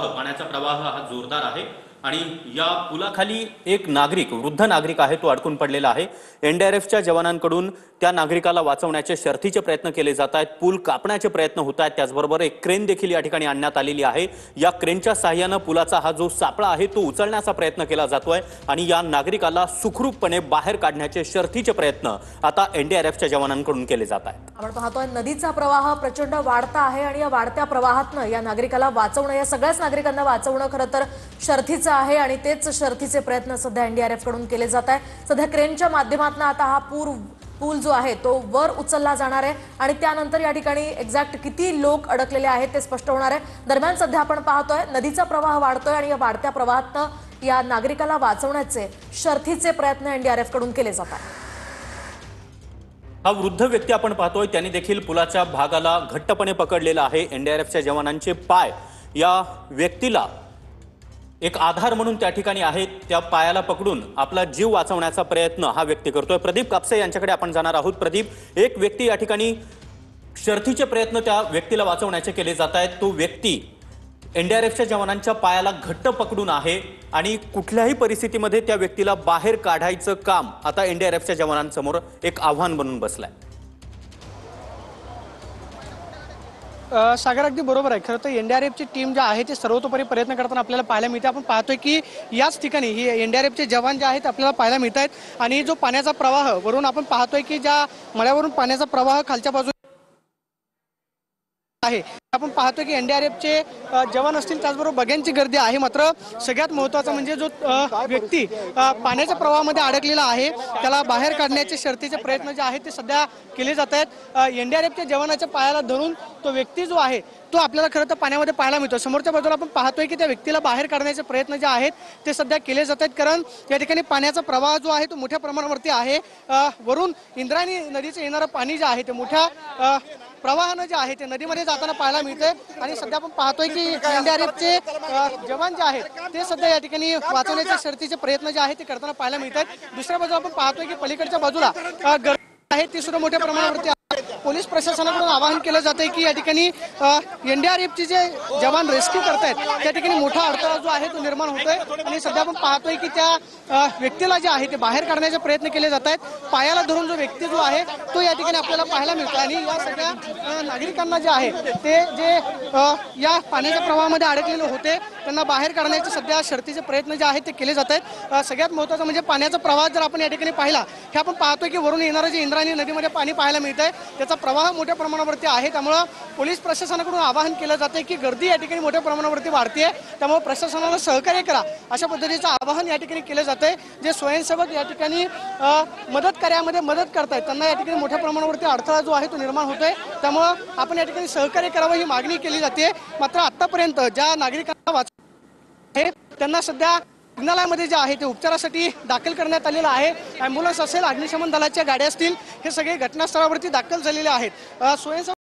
पाण्याचा प्रवाह हा जोरदार आहे आणि या पुलाखाली एक नागरिक वृद्ध नागरिक आहे तो अडकून पडलेला आहे। एनडीआरएफच्या जवानांकडून त्या नागरिकाला वाचवण्याचे शर्थीचे प्रयत्न केले जात आहेत। पूल कापण्याचे प्रयत्न होत आहेत। त्याचबरोबर एक क्रेन देखील या ठिकाणी आणण्यात आलेली आहे। या क्रेनच्या सहाय्याने पुलाचा हा जो सापळा आहे तो उचलण्याचा प्रयत्न केला जातोय आणि या नागरिकाला सुखरूपपणे बाहेर काढण्याचे शर्थीचे प्रयत्न आता एनडीआरएफच्या जवानांकडून केले जात आहेत। आपण पाहतोय नदीचा प्रवाह प्रचंड वाढता आहे आणि या वाढत्या प्रवाहातनं या नागरिकाला वाचवणं, या सगळ्याच नागरिकांना वाचवणं खरं तर शर्थीचं आहे आणि तेच शर्थीचे प्रयत्न सध्या एनडीआरएफ कडून केले जात आहे। सध्या क्रेनच्या माध्यमातून आता हा पूल जो आहे तो वर उचलला जाणार आहे आणि त्यानंतर या ठिकाणी एक्झॅक्ट किती लोक अडकलेले आहेत ते स्पष्ट होणार आहे। दरम्यान सध्या आपण पाहतोय नदीचा प्रवाह वाढतोय आणि या वाढत्या प्रवाहातनं या नागरिकाला वाचवण्याचे शर्थीचे प्रयत्न एनडीआरएफ कडून केले जात आहेत। हा वृद्ध व्यक्ती आपण पाहतोय त्यांनी देखील पुलाच्या भागाला घट्टपणे पकडलेला आहे। एनडीआरएफच्या जवानांचे पाय या व्यक्तीला एक आधार म्हणून त्या ठिकाणी आहेत। त्या पायाला पकडून आपला जीव वाचवण्याचा प्रयत्न हा व्यक्ती करतोय। प्रदीप कापसे यांच्याकडे आपण जाणार आहोत। प्रदीप, एक व्यक्ती या ठिकाणी शर्थीचे प्रयत्न त्या व्यक्तीला वाचवण्याचे केले जात आहेत। तो व्यक्ती एनडीआरएफच्या जवानांच्या पायाला घट्ट पकडून आहे आणि कुठल्याही परिस्थितीमध्ये त्या व्यक्तीला बाहेर काढायचं काम आता एनडीआरएफच्या जवानांसमोर एक आव्हान बनून बसलंय। सागर अगदी बरोबर आहे। खरं तर एनडीआरएफची टीम जी आहे ते सर्वतोपरी प्रयत्न करताना आपल्याला पाहायला मिळते। आपण पाहतोय की याच ठिकाणी ही एनडीआरएफचे जवान जे आहेत आपल्याला पाहायला मिळत आहेत आणि जो पाण्याचा प्रवाह वरून आपण पाहतोय की ज्या मळ्यावरून पाण्याचा प्रवाह खालच्या बाजूला आहे, आपण पाहतोय की एनडीआरएफचे जवान असतील त्याचबरोबर बघ्यांची गर्दी आहे। मात्र सगळ्यात महत्त्वाचं म्हणजे जो व्यक्ती पाण्याच्या प्रवाहामध्ये अडकलेला आहे त्याला बाहेर काढण्याचे शर्थीचे प्रयत्न जे आहेत ते सध्या केले जात आहेत। एनडीआरएफच्या जवानाच्या पायाला धरून तो व्यक्ती जो आहे तो आपल्याला खरं तर पाण्यामध्ये पाहायला मिळतो। समोरच्या बाजूला आपण पाहतोय की त्या व्यक्तीला बाहेर काढण्याचे प्रयत्न जे आहेत ते सध्या केले जात आहेत, कारण या ठिकाणी पाण्याचा प्रवाह जो आहे तो मोठ्या प्रमाणावरती आहे। वरून इंद्रायणी नदीचं येणारं पाणी जे आहे ते मोठ्या प्रवाहानं जे आहे ते नदीमध्ये जाताना पाहायला मिळते आणि सध्या आपण पाहतोय की एनडीआरएफचे जवान जे आहेत ते सध्या या ठिकाणी वाचवण्याचे शर्थीचे प्रयत्न जे आहेत ते करताना पाहायला मिळतात। दुसऱ्या बाजूला आपण पाहतोय की पलीकडच्या बाजूला गर्दी आहे ती सुद्धा मोठ्या प्रमाणावरती पोलीस प्रशासनाकडून आवाहन केलं जातंय की या ठिकाणी एनडीआरएफचे जे जवान रेस्क्यू करतायत त्या ठिकाणी मोठा अडथळा जो आहे तो निर्माण होतोय आणि सध्या आपण पाहतोय की त्या व्यक्तीला जे आहे ते बाहेर काढण्याचे प्रयत्न केले जात आहेत। पायाला धरून जो व्यक्ती जो आहे तो या ठिकाणी आपल्याला पाहायला मिळतो आणि या सगळ्या नागरिकांना जे आहे ते जे या पाण्याच्या प्रवाहामध्ये अडकलेले होते त्यांना बाहेर काढण्याचे सध्या शर्थीचे प्रयत्न जे आहेत ते केले जात आहेत। सगळ्यात महत्त्वाचं म्हणजे पाण्याचा प्रवाह जर आपण या ठिकाणी पाहिला हे आपण पाहतोय की वरून येणारं जे इंद्रायणी नदीमध्ये पाणी पाहायला मिळतंय त्याचा प्रवाह मोठ्या प्रमाणावरती आहे। त्यामुळे पोलीस प्रशासनाकडून आवाहन केलं जाते की गर्दी या ठिकाणी मोठ्या प्रमाणावरती वाढते, त्यामुळे प्रशासनाला सहकार्य करा अशा पद्धतीचं आवाहन या ठिकाणी केलं जाते। जे स्वयंसेवक या ठिकाणी मदत कार्यामध्ये मदत करतायत त्यांना या ठिकाणी मोठ्या प्रमाणावरती अडथळा जो आहे तो निर्माण होतोय, त्यामुळे आपण या ठिकाणी सहकार्य करावं ही मागणी केली जाते। मात्र आतापर्यंत ज्या नागरिकांना त्यांना सध्या रुग्णालयामध्ये जे आहे ते उपचारासाठी दाखल करण्यात आलेलं आहे। ॲम्ब्युलन्स असेल, अग्निशमन दलाच्या गाड्या असतील, हे सगळे घटनास्थळावरती दाखल झालेले आहेत। स्वयंसेवक